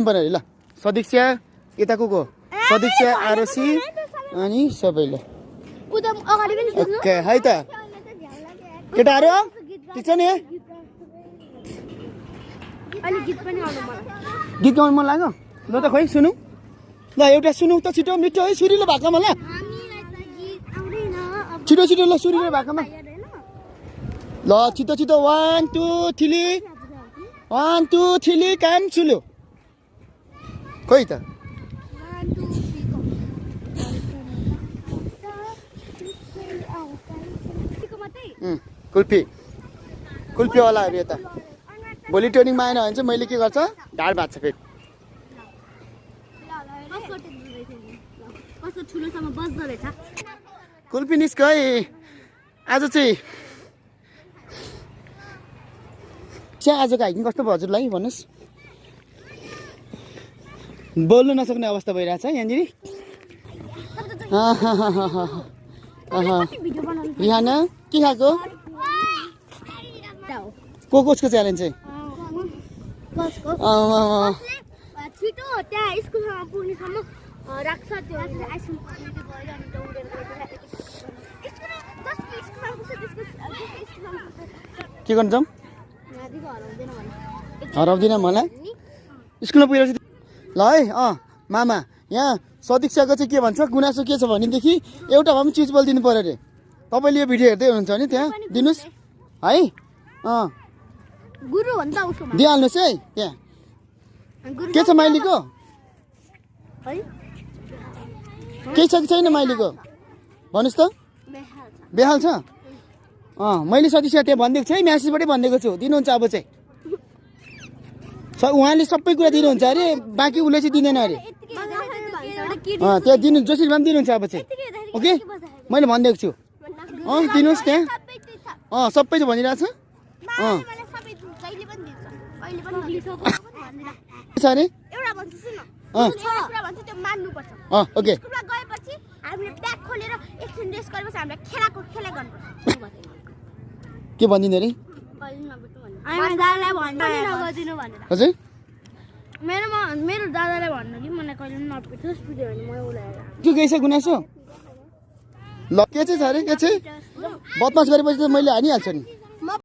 पर्यो ल सदीक्षा यता को सदीक्षा आरोसी अनि सबैले ओके है त केटाहरु ठिक छ नि गीत गाउनु मन लाग्यो ल त खोइ सुनौ ल एउटा सुनौ त छिटो मिठो है सुरिलो भाकामा ल छिटो छिटो ल सुरिलो भाकामा ल छिटो छिटो 1 2 3 1 2 3 काम सुल्यो खोइ त कुल्फी वालाहरु यता भोलि ट्रेनिङमा आएन भने चाहिँ मैले के गर्छ ढाड भाज्छ फेरि कुल्फी निस्क है आज चाहिँ आजको हाइकिङ कस्तो भयो हजुरलाई भन्नुहोस् बोल्नु नसक्ने अवस्था भइरहेछ यहाँनिर रिहाना के खाएको कसको च्यालेन्ज चाहिँ के गर्नु जाउँ हराउँदिन मलाई स्कुलमा पुगेर ल है मामा यहाँ सदीक्षाको चाहिँ के भन्छ गुनासो के छ भनेदेखि एउटा भए पनि चिज बोलिदिनु पर्यो अरे तपाईँले यो भिडियो हेर्दै हुनुहुन्छ भने त्यहाँ दिनुहोस् है दिइहाल्नुहोस् है त्यहाँ के छ माइलीको केही छ कि छैन माइलीको भन्नुहोस् त बेहाल छ मैले सदीक्षा त्यहाँ भनिदिएको छु है म्यासेजबाटै भनिदिएको छु दिनुहुन्छ अब चाहिँ उहाँले सबै कुरा दिनुहुन्छ अरे बाँकी उसले चाहिँ दिँदैन अरे त्यहाँ दिनु जसरी भए पनि दिनुहुन्छ अब चाहिँ ओके मैले भनिदिएको छु दिनुहोस् त्यहाँ सबै चाहिँ भनिरहेको छ अरे ओके के भनिदिनु अरे हजुर मेरो दादालाई भन्नु कि मलाई कहिले नपिटोस् पिट्यो भने म उलाएर के गइछ गुनासो ल के चाहिँ छ अरे के चाहिँ बदमास गरेपछि त मैले हानिहाल्छु नि